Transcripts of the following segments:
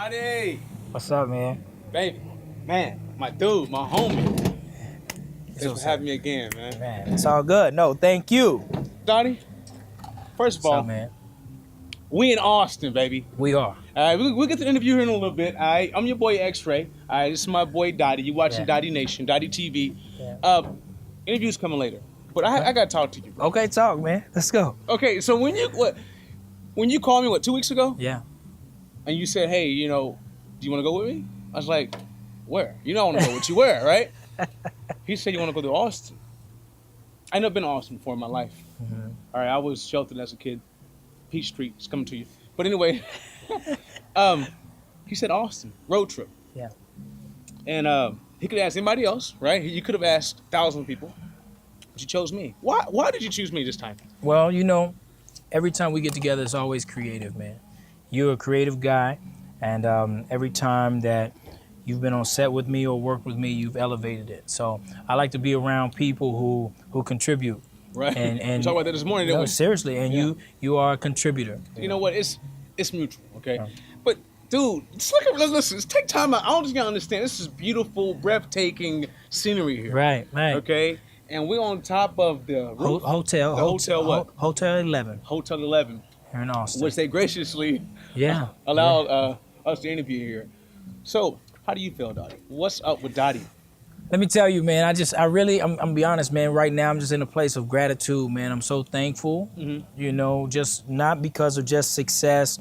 Dottie! What's up, man? Baby, man, my dude, my homie. Thanks for having me again, man. Man, it's all good. No, thank you. Dottie, first of all, What's up, man? we in Austin, baby. We are. We'll get to the interview here in a little bit. All right, I'm your boy X-Ray. All right, this is my boy Dottie. You watching Dottie Nation, Dottie TV. Yeah. Interview's coming later, but I gotta talk to you, bro. Okay, talk, man. Let's go. Okay, so when you called me 2 weeks ago, Yeah. and you said, hey, do you want to go with me? I was like, where? I want to go with you where, right? He said you want to go to Austin. I never been to Austin before in my life. Mm-hmm. All right, I was sheltered as a kid. Peach Street is coming to you. But anyway, he said Austin, road trip. Yeah. And he could have asked anybody else, right? You could have asked 1,000 people, but you chose me. Why did you choose me this time? Well, every time we get together, it's always creative, man. You're a creative guy, and every time that you've been on set with me or worked with me, you've elevated it. So I like to be around people who contribute. Right. And we talked about that this morning, didn't we? Seriously, and you are a contributor. You know what? It's mutual, okay? But dude, listen, take time out. I just gotta understand. This is beautiful, breathtaking scenery here. Right. Okay? And we're on top of the roof. Hotel. The hotel what? Hotel 11. Hotel 11. Here in Austin. Which they graciously allowed us to interview here. So, how do you feel, Dottie? What's up with Dottie? Let me tell you, man, I'm gonna be honest, man, right now I'm just in a place of gratitude, man. I'm so thankful, just not because of just success,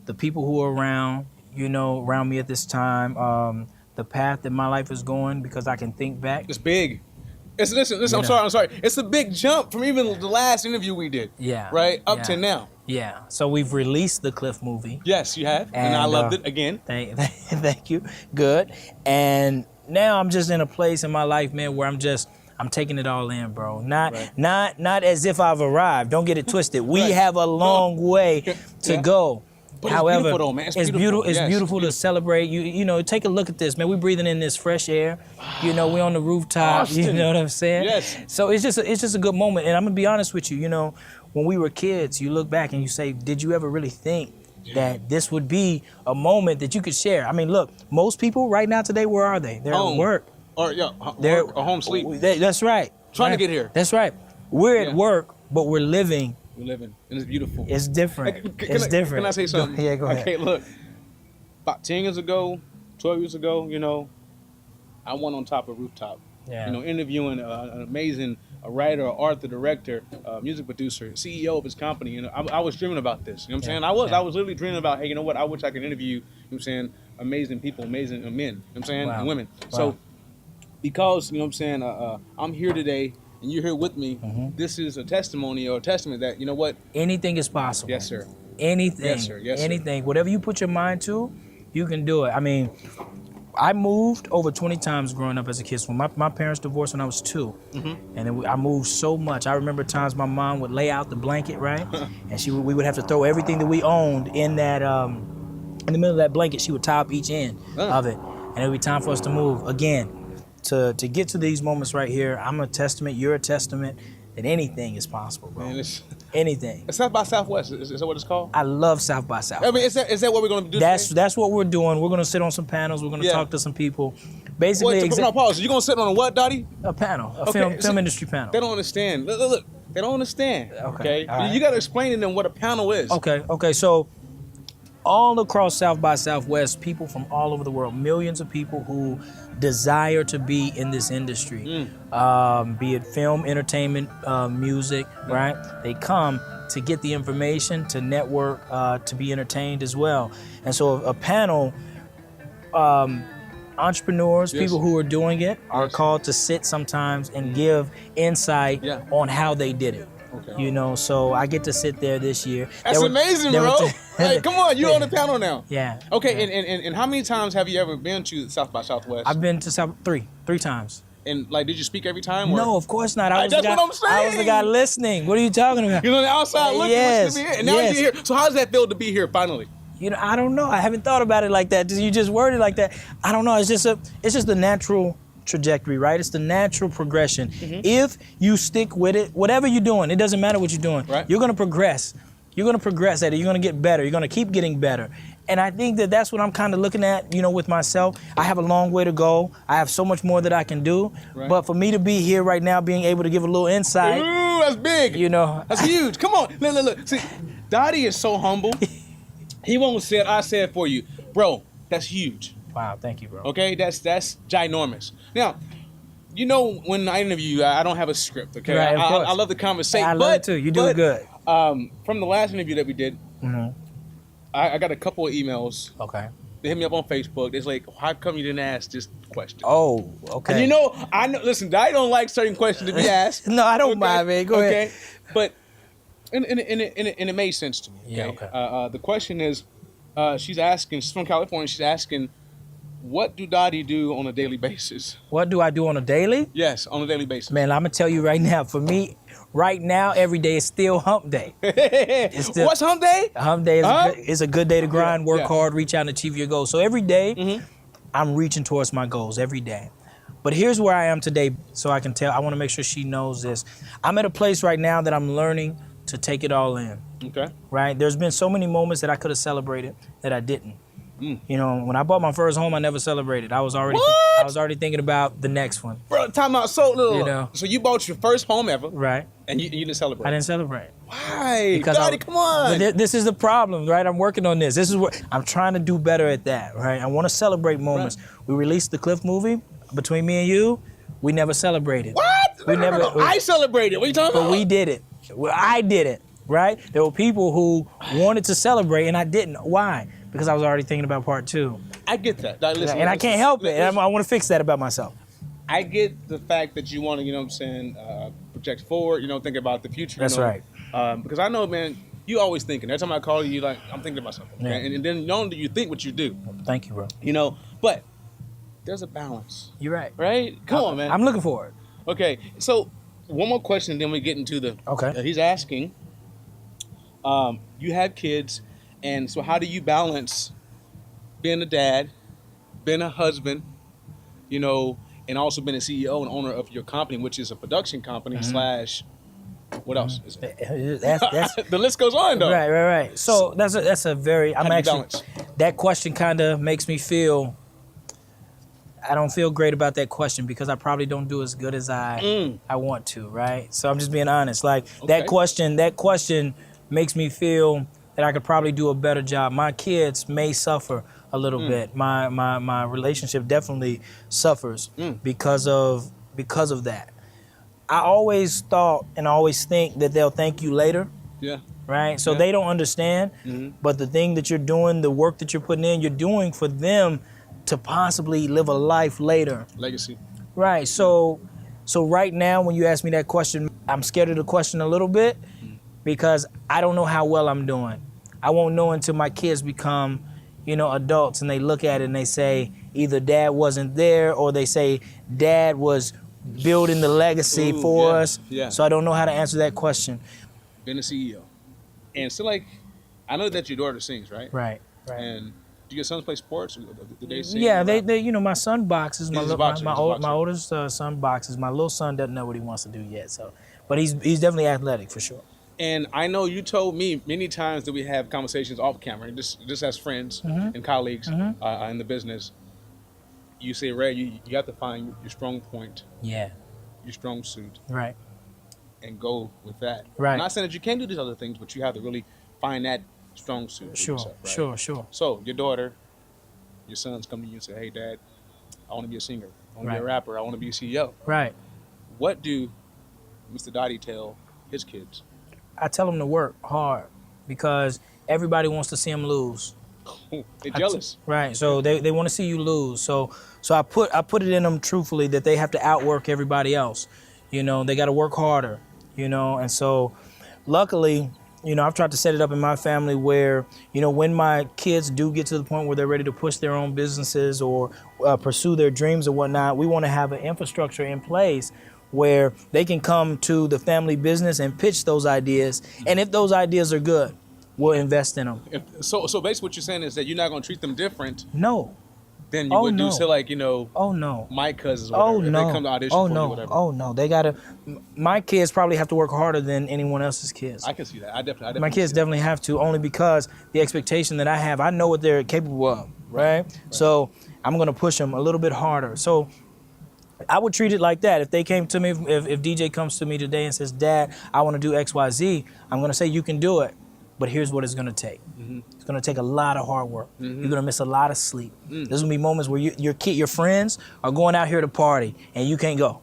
the people who are around me at this time, the path that my life is going, because I can think back. It's big. Listen, I'm sorry. It's a big jump from even the last interview we did. Yeah. Right? Up to now. Yeah. So we've released the Cliff movie. Yes, you have. And I loved it again. Thank you. Good. And now I'm just in a place in my life, man, where I'm taking it all in, bro. Not as if I've arrived. Don't get it twisted. We have a long way to go. But however, it's beautiful, though, man. It's beautiful. It's beautiful to celebrate. Take a look at this, man. We're breathing in this fresh air. We're on the rooftop. Austin. You know what I'm saying? Yes. So it's just a good moment. And I'm gonna be honest with you. When we were kids, you look back and you say, did you ever really think that this would be a moment that you could share? I mean, look, most people right now today, where are they? They're home. at work. They're home sleep. That's right. Trying to get here. That's right. We're at work, but we're living. We're living, and it's beautiful. It's different. It's different. Can I say something? Yeah, go ahead. Okay, look. About 10 years ago, 12 years ago, I went on top of a rooftop. Yeah. Interviewing an amazing writer, author, director, music producer, CEO of his company. I was dreaming about this. You know what I'm saying? I was literally dreaming about, hey, you know what? I wish I could interview, you know what I'm saying, amazing people, amazing men, you know what I'm saying, Wow. and women. Wow. So, because, you know what I'm saying, I'm here today, and you're here with me, this is a testimony or a testament that, you know what? Anything is possible. Yes, sir. Anything. Yes, sir. Yes, sir. Anything. Whatever you put your mind to, you can do it. I mean, I moved over 20 times growing up as a kid. So my parents divorced when I was 2. And then I moved so much. I remember times my mom would lay out the blanket, right? And we would have to throw everything that we owned in that in the middle of that blanket. She would tie up each end of it. And it would be time for us to move. Again, to get to these moments right here, I'm a testament, you're a testament, that anything is possible, bro. Man, anything. It's South by Southwest. Is that what it's called? I love South by Southwest. I mean, is that what we're going to do That's today? That's what we're doing. We're going to sit on some panels. We're going to talk to some people. Basically, pause. You're going to sit on a what, Dottie? A panel, film industry panel. They don't understand. Look. They don't understand. Okay. Right. You got to explain to them what a panel is. Okay. So all across South by Southwest, people from all over the world, millions of people who desire to be in this industry, be it film, entertainment, music, right? They come to get the information, to network, to be entertained as well. And so a panel, entrepreneurs, people who are doing it, are called to sit sometimes and give insight on how they did it. Okay. So I get to sit there this year. That's amazing, bro. Hey, come on, you're on the panel now. Yeah. Okay, and how many times have you ever been to South by Southwest? I've been to three times. And did you speak every time? Or? No, of course not. That's what I'm saying. I was the guy listening. What are you talking about? You're on the outside looking. Yes. To be here. And now you're here. So how does that feel to be here finally? I don't know. I haven't thought about it like that. You just worded it like that. I don't know. It's just the natural trajectory, right? It's the natural progression. If you stick with it, whatever you're doing, it doesn't matter what you're doing. Right. You're going to progress. You're going to progress at it. You're going to get better. You're going to keep getting better. And I think that that's what I'm kind of looking at, you know, with myself. I have a long way to go. I have so much more that I can do. Right. But for me to be here right now, being able to give a little insight. Ooh, that's big. You know. That's huge. Come on. Look. See, Dottie is so humble. He won't say it. I say it for you. Bro, that's huge. Wow, thank you, bro. Okay, that's ginormous. Now, you know, when I interview you, I don't have a script, okay? Right, of course. I love the conversation. I love it too. You do it good. From the last interview that we did, Mm-hmm. I got a couple of emails. Okay. They hit me up on Facebook. It's like, how come you didn't ask this question? Oh, okay. And you know, I know. Listen, I don't like certain questions to be asked. No, I don't okay? mind, man. Go ahead. But and it made sense to me. Okay? Yeah, okay. The question is, she's asking. She's from California. She's asking, what do Dottie do on a daily basis? What do I do on a daily? Yes, on a daily basis. Man, I'm gonna tell you right now. For me, right now, every day is still hump day. Still, What's hump day? Hump day is a good day to grind, work Yeah. hard, reach out, and achieve your goals. So every day, Mm-hmm. I'm reaching towards my goals every day. But here's where I am today, so I can tell. I want to make sure she knows this. I'm at a place right now that I'm learning to take it all in. Okay. Right? There's been so many moments that I could have celebrated that I didn't. Mm. You know, when I bought my first home, I never celebrated. I was already What? I was already thinking about the next one. Bro, time out. So little. You know. So you bought your first home ever, Right? and you didn't celebrate. I didn't celebrate. Why? Because Dottie, come on. But this is the problem, right? I'm working on this. This is what I'm trying to do better at that, right? I want to celebrate moments. Right. We released the Cliff movie. Between me and you, we never celebrated. What? We never. I celebrated. What are you talking But about? we did it. Well, I did it, right? There were people who wanted to celebrate, and I didn't. Why? Because I was already thinking about part 2. I get that. Now, listen, And I can't help it. listen. I want to fix that about myself. I get the fact that you want to, you know what I'm saying, project forward, you know, think about the future. That's you know? right. Because I know, man, you always thinking. Every time I call you, you're like, I'm thinking about something. Okay? Yeah. And then not only do you think what you do, Thank you, bro. you know, but there's a balance, You're right. right? Come on, man. I'm looking for it. Okay, so one more question, then we get into the. Okay. He's asking. You have kids, and so how do you balance being a dad, being a husband, you know, and also being a CEO and owner of your company, which is a production company slash. What else is it? That's The list goes on, though. right. So that's a very. How do you balance? That question kind of makes me feel. I don't feel great about that question because I probably don't do as good as I want to, right? So I'm just being honest. Like Okay. that question makes me feel that I could probably do a better job. My kids may suffer a little bit. My relationship definitely suffers because of that. I always thought and always think that they'll thank you later. Yeah. Right? So Yeah. they don't understand, but the thing that you're doing, the work that you're putting in, you're doing for them to possibly live a life later. Legacy. Right. So right now when you ask me that question, I'm scared of the question a little bit because I don't know how well I'm doing. I won't know until my kids become, you know, adults and they look at it and they say either dad wasn't there or they say dad was building the legacy for us. Yeah. So I don't know how to answer that question. Being a CEO. And so, like, I know that your daughter sings, right? Right. And do your sons play sports? Do they sing? Yeah, they you know, my son boxes. My He's a little, boxer, my, he's a old, boxer. my oldest son boxes. My little son doesn't know what he wants to do yet. So, but he's definitely athletic for sure. And I know you told me many times that we have conversations off camera, just as friends and colleagues in the business. You say, Ray, you have to find your strong point, Yeah. your strong suit, Right. and go with that. Right. I'm not saying that you can't do these other things, but you have to really find that strong suit. for Sure. yourself, right? Sure. So your daughter, your sons come to you and say, hey, Dad, I want to be a singer. I want to be a Right. rapper. I want to be a CEO. Right. What do Mr. Dottie tell his kids? I tell them to work hard because everybody wants to see him lose. They're jealous. Right. So they want to see you lose. So I put it in them truthfully that they have to outwork everybody else. You know, they got to work harder. You know, and so luckily, you know, I've tried to set it up in my family where, you know, when my kids do get to the point where they're ready to push their own businesses or pursue their dreams or whatnot, we want to have an infrastructure in place where they can come to the family business and pitch those ideas. And if those ideas are good, we'll invest in them. So basically what you're saying is that you're not going to treat them different. No. than you would do, say, like, Oh no. my cousins or whatever, if they come to audition for you or whatever. Oh no. They gotta. My kids probably have to work harder than anyone else's kids. I can see that. I definitely My kids definitely have to, only because the expectation that I have, I know what they're capable of, right? So I'm gonna push them a little bit harder. So I would treat it like that. If they came to me, if DJ comes to me today and says, Dad, I want to do X, Y, Z, I'm gonna say you can do it, but here's what it's gonna take. It's gonna take a lot of hard work. You're gonna miss a lot of sleep. There's gonna be moments where your friends are going out here to party and you can't go.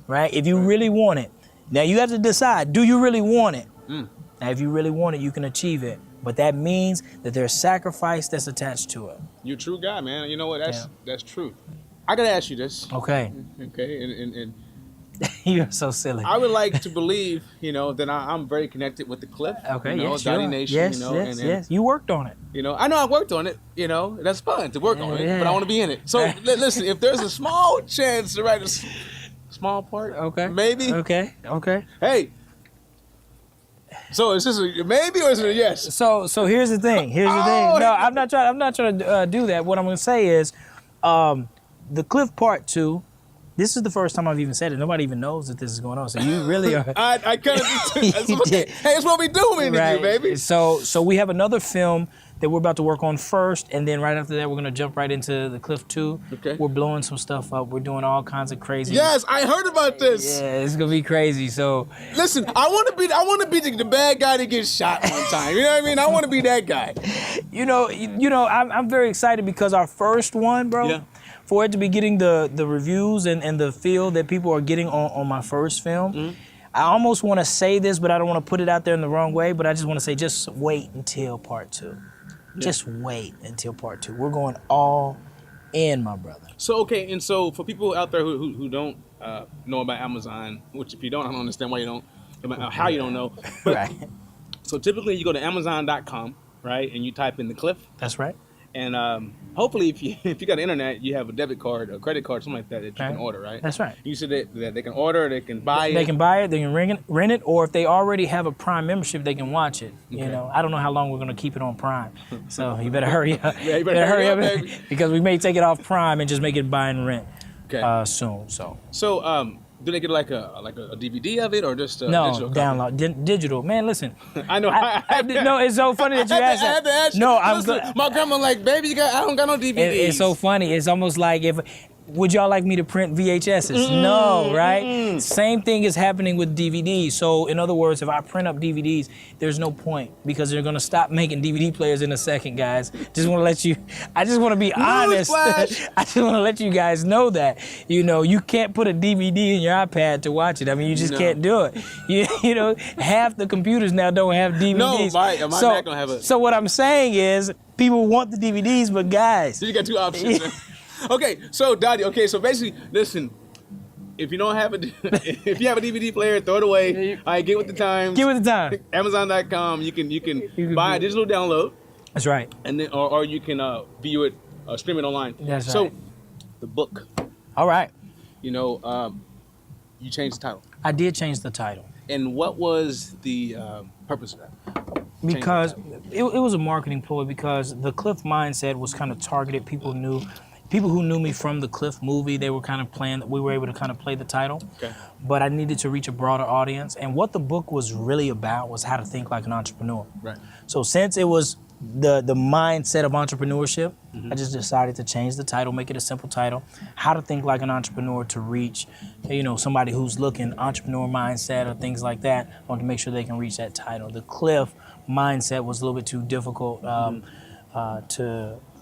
Right? If you really want it, now you have to decide, do you really want it? Now, if you really want it, you can achieve it. But that means that there's sacrifice that's attached to it. You're a true guy, man. You know what? That's true. I gotta ask you this. Okay. Okay, and You're so silly. I would like to believe, that I'm very connected with the Cliff. Okay, yes, Donnie Nation. Yes, yes. You worked on it. I know I worked on it. That's fun to work on it, but I want to be in it. So listen, if there's a small chance to write a small part, okay, maybe. Okay. Hey. So is this a maybe or is it a yes? So here's the thing. No, I'm not trying to do that. What I'm gonna say is, the Cliff Part 2. This is the first time I've even said it. Nobody even knows that this is going on. So you really are. I kind of. Hey, it's what we do in the baby. So we have another film that we're about to work on first, and then right after that, we're gonna jump right into the Cliff 2. Okay. We're blowing some stuff up. We're doing all kinds of crazy. Yes, I heard about this. Yeah, it's gonna be crazy. So listen, I want to be the bad guy that gets shot one time. You know what I mean? I want to be that guy. I'm very excited because our first one, bro. Yeah. For it to be getting the reviews and the feel that people are getting on my first film, I almost want to say this, but I don't want to put it out there in the wrong way. But I just want to say, just wait until Part 2. Yeah. Just wait until Part 2. We're going all in, my brother. So okay, and so for people out there who don't know about Amazon, which if you don't, I don't understand why you don't, how you don't know. But, right. So typically you go to Amazon.com, right, and you type in the Cliff. That's right. And hopefully, if you got the internet, you have a debit card, a credit card, something like that you can order, right? That's right. You said that they can order, they can buy it. They can buy it, they can rent it, or if they already have a Prime membership, they can watch it. Okay. I don't know how long we're gonna keep it on Prime, so you better hurry up. Yeah, you better hurry up, baby. Because we may take it off Prime and just make it buy and rent soon. So. Do they get like a DVD of it or just digital? Download digital. Man, listen. I know. No, it's so funny that you asked that. I had to ask you. No, I'm. My grandma like, baby, I don't got no DVDs. It's so funny. It's almost like would y'all like me to print VHSs? No, right? Same thing is happening with DVDs. So in other words, if I print up DVDs, there's no point because they're gonna stop making DVD players in a second, guys. I just want to be honest. I just want to let you guys know that. You can't put a DVD in your iPad to watch it. I mean, you just can't do it. Half the computers now don't have DVDs. No, my Mac don't have it. So what I'm saying is, people want the DVDs, but guys. So you got two options. Okay, so Dottie. So basically, listen. If you don't have if you have a DVD player, throw it away. All right, get with the times. Get with the time. Amazon.com. You can buy a digital download. That's right. And then, or you can view it, stream it online. That's right. So, the book. All right. You changed the title. I did change the title. And what was the purpose of that? Because it was a marketing ploy. Because the Cliff mindset was kind of targeted. People who knew me from the Cliff movie, they were kind of playing, we were able to kind of play the title. Okay. But I needed to reach a broader audience. And what the book was really about was how to think like an entrepreneur. Right. So since it was the mindset of entrepreneurship, I just decided to change the title, make it a simple title, How to Think Like an Entrepreneur to reach, somebody who's looking, entrepreneur mindset or things like that. I want to make sure they can reach that title. The Cliff mindset was a little bit too difficult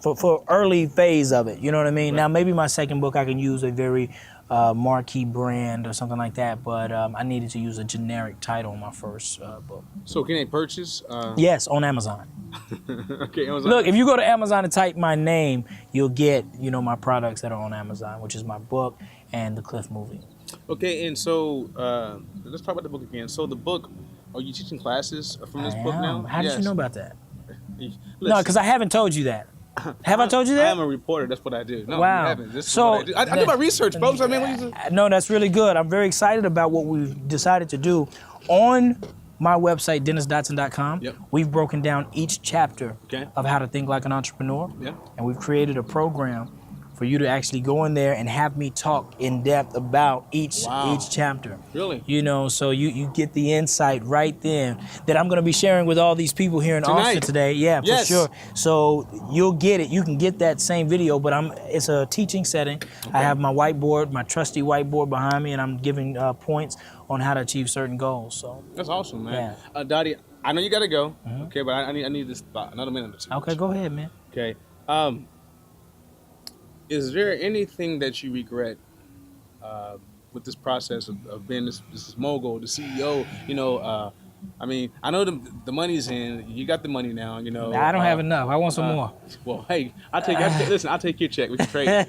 for early phase of it, you know what I mean? Right. Now, maybe my second book, I can use a very marquee brand or something like that, but I needed to use a generic title on my first book. So can they purchase? Yes, on Amazon. Okay, Amazon. Look, if you go to Amazon and type my name, you'll get, my products that are on Amazon, which is my book and the Cliff movie. Okay, and so let's talk about the book again. So the book, are you teaching classes from this book now? How did you know about that? No, because I haven't told you that. Have I told you that? I am a reporter. That's what I do. No, wow. You haven't. This is what I do. I do my research, folks. I mean, what you No, that's really good. I'm very excited about what we've decided to do. On my website, DennisDotson.com, we've broken down each chapter of how to think like an entrepreneur. Yeah. And we've created a program for you to actually go in there and have me talk in depth about each chapter. Really? You know, so you get the insight right then that I'm going to be sharing with all these people here in Austin today. Yeah, for sure. So you'll get it. You can get that same video, but it's a teaching setting. Okay. I have my whiteboard, my trusty whiteboard behind me, and I'm giving points on how to achieve certain goals. So that's awesome, man. Yeah. Dottie, I know you got to go. Okay, but I need this about another minute or two. Okay, go ahead, man. Okay. Is there anything that you regret with this process of being this mogul, the CEO? You know, I mean, I know the money's in. You got the money now. You know, I don't have enough. I want some more. Well, hey, I'll take your check. We can trade.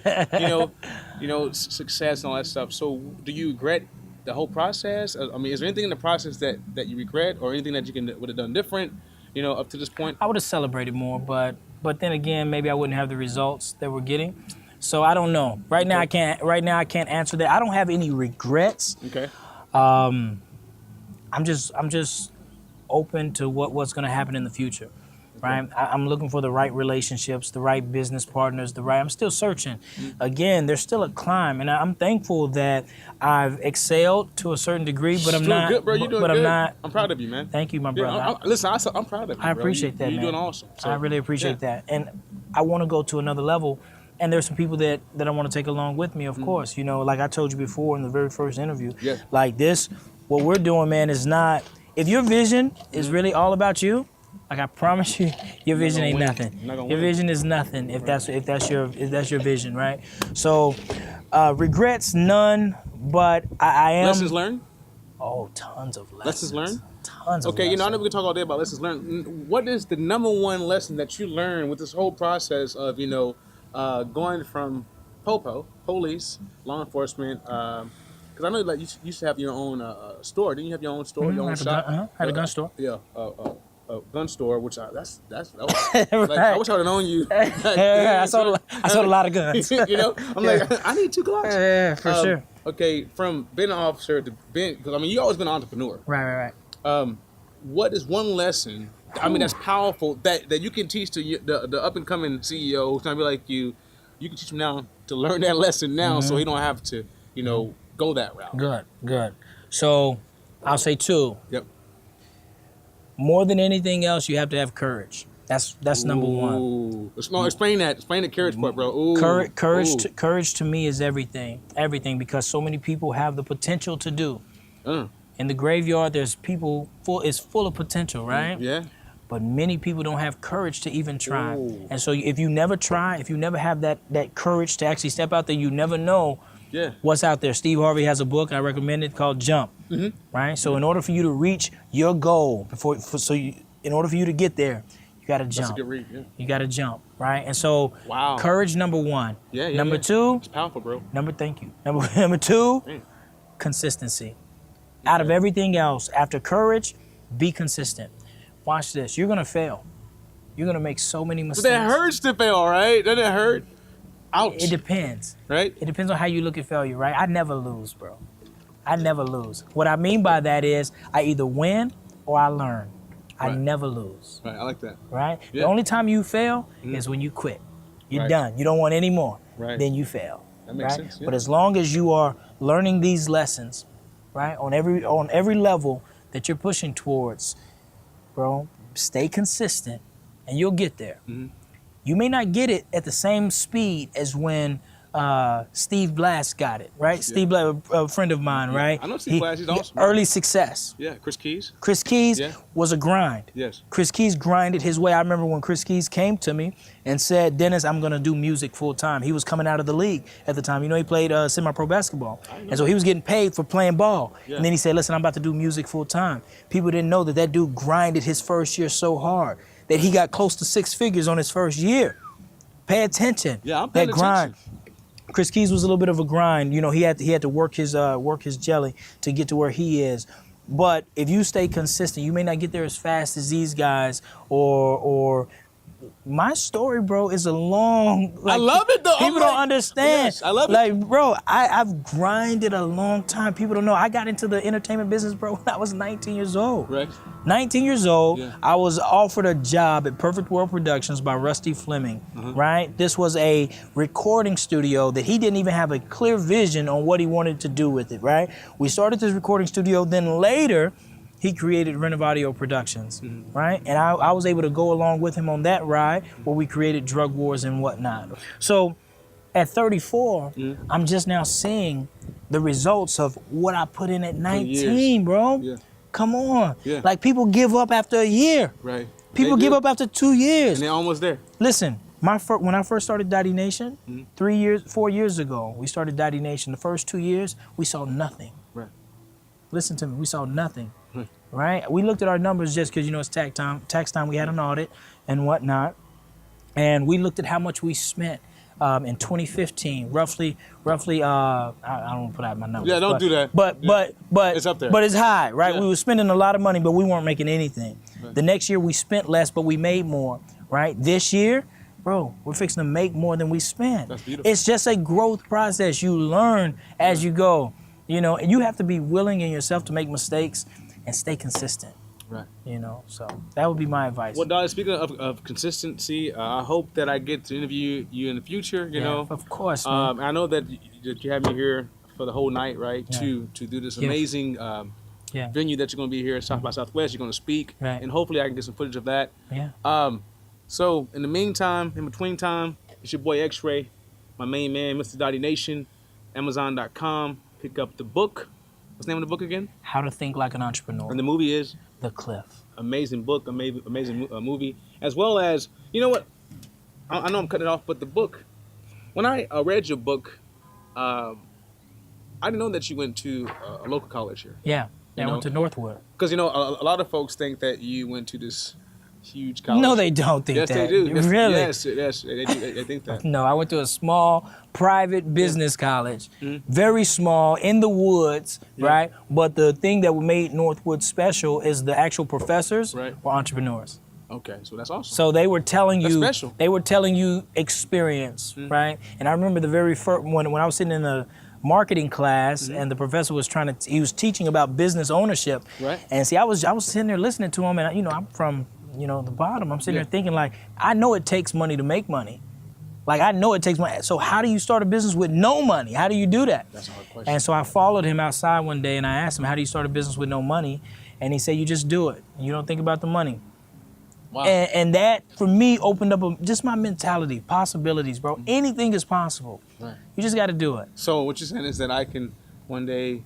You know, success and all that stuff. So, do you regret the whole process? I mean, is there anything in the process that you regret, or anything that you would have done different? You know, up to this point. I would have celebrated more, but then again, maybe I wouldn't have the results that we're getting. So I don't know. Right now I can't answer that. I don't have any regrets. Okay. I'm just open to what's going to happen in the future. Right? I'm looking for the right relationships, the right business partners, I'm still searching. Again, there's still a climb, and I'm thankful that I've excelled to a certain degree, but I'm not. Good, bro. You're doing good. I'm not. I'm proud of you, man. Thank you, my brother. Listen, I'm proud of you. I appreciate that, man. You're doing awesome. So, I really appreciate that, and I want to go to another level. And there's some people that I want to take along with me, of course. You know, like I told you before in the very first interview. Yeah. Like this, what we're doing, man, is not. If your vision is really all about you, like I promise you, your vision ain't nothing. Your vision is nothing if that's your vision, right? So, regrets none, but I am. Lessons learned. Oh, tons of lessons. Lessons learned. Tons of Okay, lessons. you know, I know we can talk all day about lessons learned. What is the number one lesson that you learned with this whole process of going from police, law enforcement? Because I know like you used to have your own store. Didn't you have your own store, your own shop? Had a gun store. Yeah. Gun store, which that was right. like, I wish I would have known you. I sold a lot of guns. You know, I'm like, I need 2 Glocks. Yeah, for sure. Okay, from being an officer to being, because I mean, you always been an entrepreneur. Right. What is one lesson? I mean, that's powerful that you can teach to the up and coming CEO who's trying to be like you. You can teach him now to learn that lesson now, so he don't have to, go that route. Good. So, I'll say 2. Yep. More than anything else, you have to have courage. That's number 1. No, explain that. Explain the courage part, bro. Ooh. Courage to me is everything. Everything, because so many people have the potential to do. In the graveyard, there's people it's full of potential, right? Yeah. But many people don't have courage to even try. And so if you never try, if you never have that courage to actually step out there, you never know what's out there. Steve Harvey has a book I recommend it called Jump. Right? So in order for you to reach your goal, in order for you to get there, you got to jump. That's a good read, yeah. You got to jump, right? And so courage, number 1. Number 2. It's powerful, bro. Thank you. Number 2, consistency. Out of everything else, after courage, be consistent. Watch this. You're going to fail. You're going to make so many mistakes. But that hurts to fail, right? Doesn't it hurt? Ouch. It depends. Right? It depends on how you look at failure, right? I never lose, bro. I never lose. What I mean by that is I either win or I learn. I never lose. Right, I like that. Right? Yeah. The only time you fail is when you quit. You're done. You don't want any more. Right. Then you fail. That makes sense. Yeah. But as long as you are learning these lessons, right, on every level that you're pushing towards, bro, stay consistent and you'll get there. You may not get it at the same speed as when Steve Blass got it, right? Yeah. Steve Blass, a friend of mine, right? I know Steve Blass, he's awesome. Early success. Yeah, Chris Keys. Chris Keys was a grind. Yes. Chris Keys grinded his way. I remember when Chris Keys came to me and said, Dennis, I'm going to do music full time. He was coming out of the league at the time. You know, he played semi-pro basketball. And so he was getting paid for playing ball. Yeah. And then he said, listen, I'm about to do music full time. People didn't know that dude grinded his first year so hard that he got close to 6 figures on his first year. Pay attention. Yeah, I'm paying that grind. Attention. Chris Keys was a little bit of a grind. You know, he had to work his jelly to get to where he is. But if you stay consistent, you may not get there as fast as these guys or my story, bro, is a long. I love it though. People don't understand. Yes, I love it. Like, bro, I've grinded a long time. People don't know. I got into the entertainment business, bro, when I was 19 years old. Right. 19 years old, Yeah. I was offered a job at Perfect World Productions by Rusty Fleming, right? This was a recording studio that he didn't even have a clear vision on what he wanted to do with it, right? We started this recording studio, then later, he created Renov Audio Productions, right? And I was able to go along with him on that ride where we created Drug Wars and whatnot. So at 34, I'm just now seeing the results of what I put in at 19, bro. Yeah. Come on. Yeah. Like, people give up after a year. Right. People give up after 2 years. And they're almost there. Listen, when I first started Daddy Nation, 4 years ago, we started Daddy Nation. The first 2 years, we saw nothing. Right. Listen to me, we saw nothing. Right? We looked at our numbers just because, it's tax time. Tax time, we had an audit and whatnot. And we looked at how much we spent in 2015, roughly. I don't want to put out my numbers. Yeah, don't do that. But It's up there. But it's high, right? Yeah. We were spending a lot of money, but we weren't making anything. Right. The next year we spent less, but we made more. Right? This year, bro, we're fixing to make more than we spent. That's beautiful. It's just a growth process. You learn as you go. And you have to be willing in yourself to make mistakes and stay consistent. Right. So that would be my advice. Well, Dottie, speaking of consistency, I hope that I get to interview you in the future. You know, of course. Man. I know that you have me here for the whole night, right? Yeah. To do this amazing venue that you're going to be here at South by Southwest. You're going to speak, right. And hopefully I can get some footage of that. Yeah. So in the meantime, in between time, it's your boy X-Ray, my main man, Mr. Dottie Nation, Amazon.com. Pick up the book. What's the name of the book again? How to Think Like an Entrepreneur. And the movie is? The Cliff. Amazing book, amazing movie. As well as, you know what? I know I'm cutting it off, but the book, when I read your book, I didn't know that you went to a local college here. Yeah, I went to Northwood. Because, a lot of folks think that you went to this huge college. No, they don't think that. Yes, they do. Really? Yes, they do. They think that. No, I went to a small private business college, very small, in the woods, right? But the thing that made Northwood special is the actual professors were entrepreneurs. Okay, so that's awesome. So they were telling That's you, special. They were telling you experience, right? And I remember the very first when I was sitting in the marketing class and the professor was he was teaching about business ownership. Right. And see, I was sitting there listening to him, and I'm from the bottom. I'm sitting there thinking, like, I know it takes money to make money. Like, I know it takes money. So how do you start a business with no money? How do you do that? That's a hard question. And so I followed him outside one day and I asked him, how do you start a business with no money? And he said, you just do it. You don't think about the money. Wow. And that, for me, opened up just my mentality, possibilities, bro. Anything is possible. Right. You just got to do it. So what you're saying is that I can one day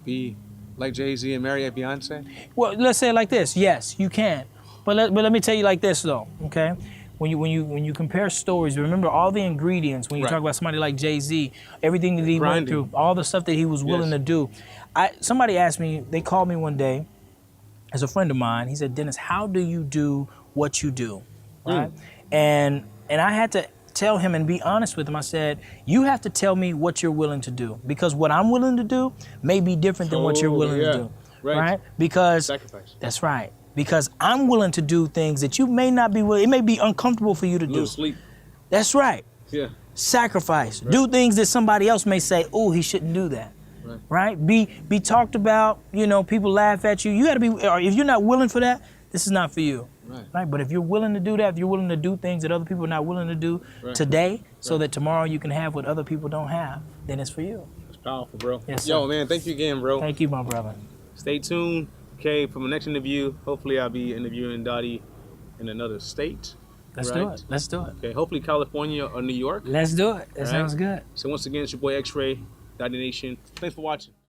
be like Jay-Z and marry a Beyonce? Well, let's say it like this. Yes, you can. But let me tell you like this, though, okay? When you compare stories, remember all the ingredients. When you talk about somebody like Jay-Z, everything that he went through, all the stuff that he was willing to do. Somebody asked me, they called me one day, as a friend of mine, he said, Dennis, how do you do what you do, right? And I had to tell him and be honest with him. I said, you have to tell me what you're willing to do, because what I'm willing to do may be different than what you're willing to do, right? Because sacrifice. That's right. Because I'm willing to do things that you may not be willing. It may be uncomfortable for you to do. Lose sleep. That's right. Yeah. Sacrifice. Right. Do things that somebody else may say, oh, he shouldn't do that. Right? Be talked about, people laugh at you. You got to be, or if you're not willing for that, this is not for you. Right? But if you're willing to do that, if you're willing to do things that other people are not willing to do today, so that tomorrow you can have what other people don't have, then it's for you. That's powerful, bro. Yes, Yo, sir. man, thank you again, bro. Thank you, my brother. Stay tuned. Okay, for my next interview, hopefully I'll be interviewing Dottie in another state. Let's do it. Let's do it. Okay, hopefully California or New York. Let's do it. That sounds good. So once again, it's your boy X-Ray, Dottie Nation. Thanks for watching.